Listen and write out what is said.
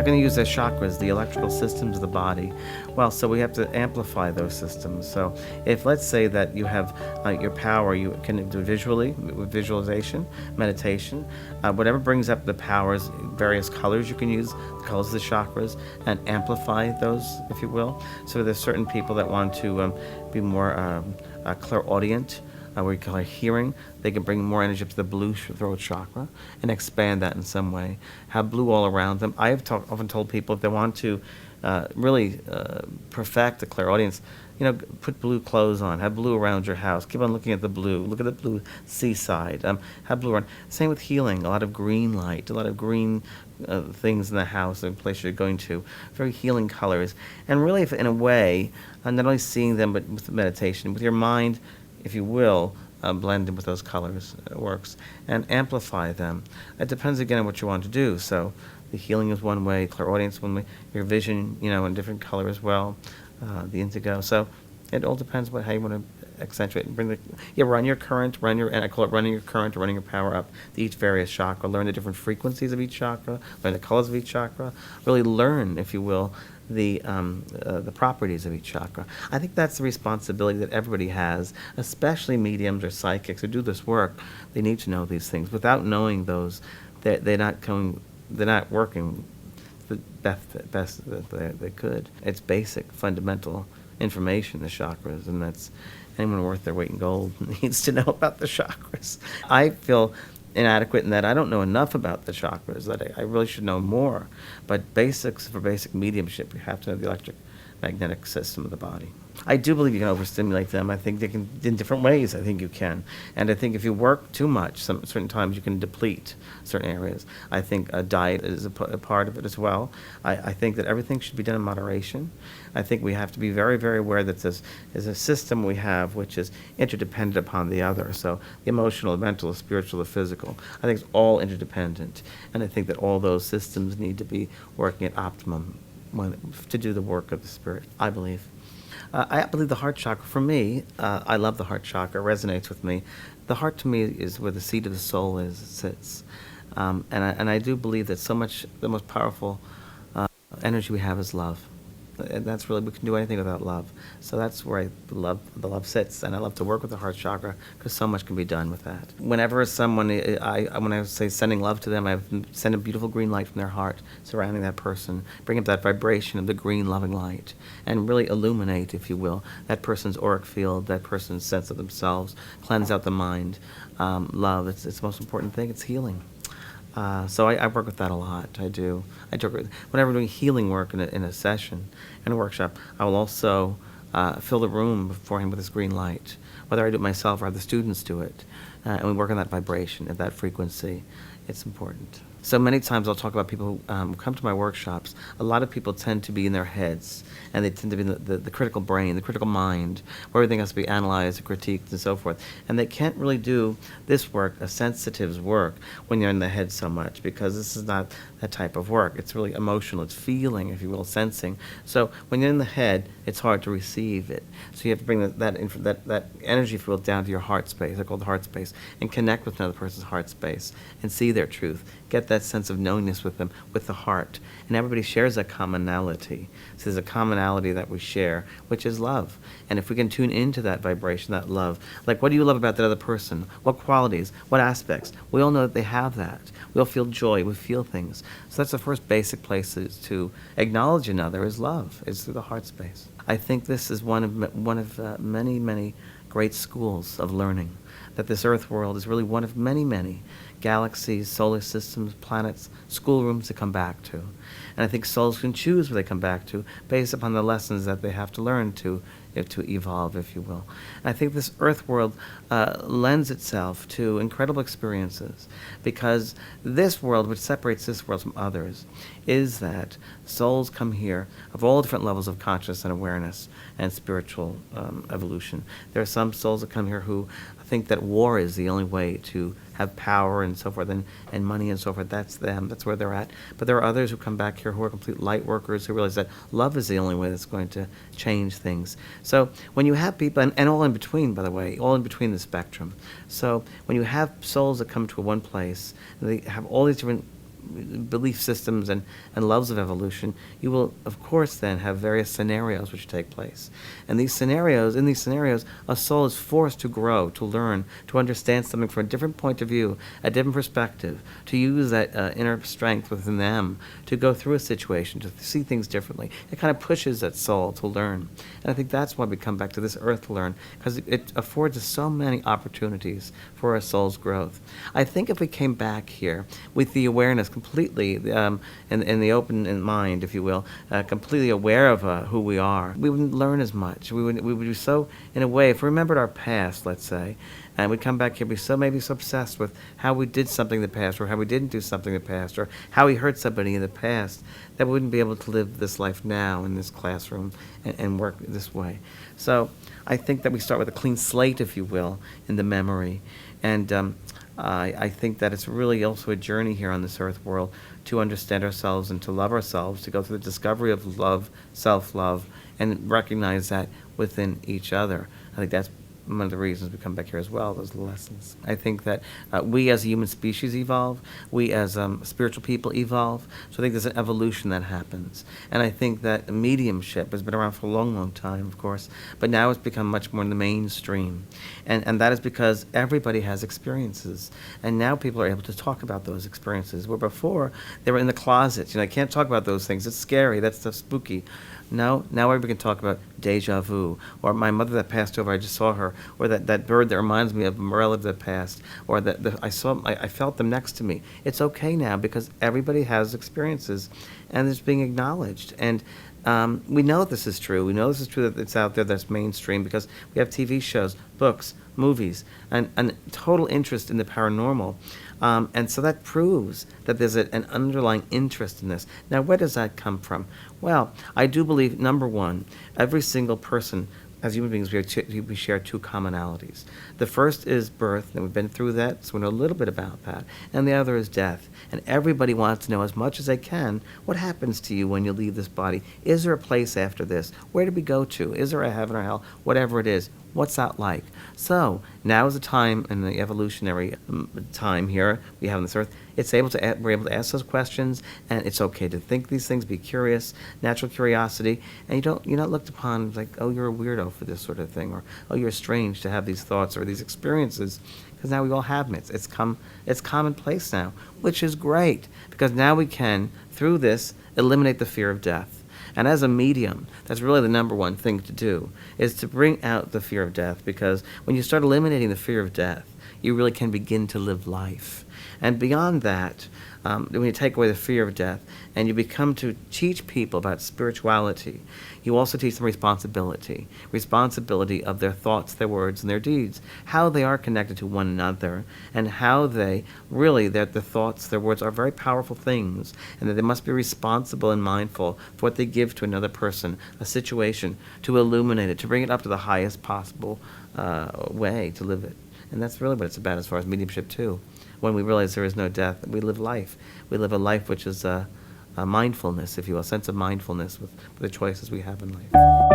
can you use the chakras, the electrical systems of the body? Well, so we have to amplify those systems. So if, let's say that you have your power, you can do visually, with visualization, meditation, whatever brings up the powers, various colors you can use, the colors of the chakras, and amplify those, if you will. So there's certain people that want to be more clairaudient, we call it hearing. They can bring more energy up to the blue throat chakra and expand that in some way. Have blue all around them. I have often told people if they want to really perfect the clairaudience, put blue clothes on, have blue around your house. Keep on looking at the blue. Look at the blue seaside. Have blue around. Same with healing. A lot of green light, a lot of green things in the house, the place you're going to. Very healing colors. And really, in a way, not only seeing them, but with meditation, with your mind, if you will, blend in with those colors, works, and amplify them. It depends again on what you want to do. So the healing is one way, clairaudience one way, your vision, in different color as well, the indigo. So it all depends how you want to accentuate and run your current, and I call it running your current or running your power up to each various chakra. Learn the different frequencies of each chakra, learn the colors of each chakra. Really learn, if you will, the properties of each chakra. I think that's the responsibility that everybody has, especially mediums or psychics who do this work. They need to know these things. Without knowing those, they're not working the best that they could. It's basic, fundamental information, the chakras, and that's anyone worth their weight in gold needs to know about the chakras. I feel inadequate in that I don't know enough about the chakras, that I really should know more. But basics for basic mediumship, you have to know the electromagnetic system of the body. I do believe you can overstimulate them. I think they can, in different ways, I think you can. And I think if you work too much, certain times you can deplete certain areas. I think diet is a part of it as well. I think that everything should be done in moderation. I think we have to be very, very aware that this is a system we have which is interdependent upon the other. So the emotional, the mental, the spiritual, the physical, I think it's all interdependent. And I think that all those systems need to be working at optimum to do the work of the spirit, I believe. I believe the heart chakra, for me, I love the heart chakra, it resonates with me. The heart to me is where the seat of the soul sits. And I do believe that so much, the most powerful energy we have is love. And that's really, we can do anything without love. So that's where the love sits. And I love to work with the heart chakra because so much can be done with that. Whenever someone, when I say sending love to them, I send a beautiful green light from their heart surrounding that person, bring up that vibration of the green loving light, and really illuminate, if you will, that person's auric field, that person's sense of themselves, cleanse out the mind. Love, it's the most important thing. It's healing. So I work with that a lot. I do. Whenever I'm doing healing work in a session, in a workshop, I will also fill the room beforehand with this green light, whether I do it myself or have the students do it. And we work on that vibration, at that frequency. It's important. So many times I'll talk about people who come to my workshops. A lot of people tend to be in their heads, and they tend to be in the critical brain, the critical mind, where everything has to be analyzed, critiqued, and so forth. And they can't really do this work, a sensitive's work, when you're in the head so much, because this is not that type of work. It's really emotional. It's feeling, if you will, sensing. So when you're in the head, it's hard to receive it. So you have to bring that energy, if you will, down to your heart space. I call it the heart space, and connect with another person's heart space and see their truth. Get that sense of knowingness with them, with the heart. And everybody shares a commonality. So there's a commonality that we share, which is love. And if we can tune into that vibration, that love, like what do you love about that other person? What qualities? What aspects? We all know that they have that. We all feel joy. We feel things. So that's the first basic place to acknowledge another is love, is through the heart space. I think this is one of many, many great schools of learning, that this earth world is really one of many, many galaxies, solar systems, planets, schoolrooms to come back to. And I think souls can choose where they come back to based upon the lessons that they have to learn to evolve, if you will. And I think this earth world lends itself to incredible experiences, because this world, which separates this world from others, is that souls come here of all different levels of consciousness and awareness and spiritual evolution. There are some souls that come here who think that war is the only way to have power and so forth, and money and so forth. That's them. That's where they're at. But there are others who come back here who are complete light workers who realize that love is the only way that's going to change things. So when you have people, and all in between, by the way, all in between the spectrum. So when you have souls that come to one place, and they have all these different belief systems and loves of evolution, you will, of course, then have various scenarios which take place. And in these scenarios, a soul is forced to grow, to learn, to understand something from a different point of view, a different perspective, to use that inner strength within them to go through a situation, to see things differently. It kind of pushes that soul to learn. And I think that's why we come back to this earth to learn, because it affords us so many opportunities for our soul's growth. I think if we came back here with the awareness completely, in the open mind, if you will, completely aware of who we are, we wouldn't learn as much. We would be so, in a way, if we remembered our past, let's say, and we'd come back here, be so maybe so obsessed with how we did something in the past, or how we didn't do something in the past, or how we hurt somebody in the past, that we wouldn't be able to live this life now in this classroom and work this way. So I think that we start with a clean slate, if you will, in the memory. And I think that it's really also a journey here on this earth world to understand ourselves and to love ourselves, to go through the discovery of love, self-love, and recognize that within each other. I think that's one of the reasons we come back here as well, those lessons. I think that we as a human species evolve, we as spiritual people evolve, so I think there's an evolution that happens. And I think that mediumship has been around for a long, long time, of course, but now it's become much more in the mainstream. And that is because everybody has experiences, and now people are able to talk about those experiences, where before they were in the closets. I can't talk about those things, it's scary, that's stuff spooky. Now everybody can talk about deja vu, or my mother that passed over, I just saw her, or that bird that reminds me of a relative that passed, or I felt them next to me. It's okay now because everybody has experiences, and it's being acknowledged. And we know this is true. We know this is true, that it's out there, that's mainstream, because we have TV shows, books, movies, and total interest in the paranormal. And so that proves that there's an underlying interest in this. Now, where does that come from? Well, I do believe, number one, every single person, as human beings, we share two commonalities. The first is birth, and we've been through that, so we know a little bit about that. And the other is death. And everybody wants to know as much as they can, what happens to you when you leave this body? Is there a place after this? Where do we go to? Is there a heaven or hell? Whatever it is. What's that like? So now is the time, in the evolutionary time here we have on this earth, we're able to ask those questions, and it's okay to think these things, be curious, natural curiosity, and you're not looked upon like, oh, you're a weirdo for this sort of thing, or oh, you're strange to have these thoughts or these experiences, because now we all have them. It's commonplace now, which is great, because now we can, through this, eliminate the fear of death. And as a medium, that's really the number one thing to do, is to bring out the fear of death, because when you start eliminating the fear of death, you really can begin to live life. And beyond that, when you take away the fear of death and you become to teach people about spirituality, you also teach them responsibility of their thoughts, their words, and their deeds, how they are connected to one another, and how that the thoughts, their words are very powerful things, and that they must be responsible and mindful for what they give to another person, a situation, to illuminate it, to bring it up to the highest possible way to live it. And that's really what it's about as far as mediumship too. When we realize there is no death, we live life. We live a life which is a mindfulness, if you will, a sense of mindfulness with the choices we have in life.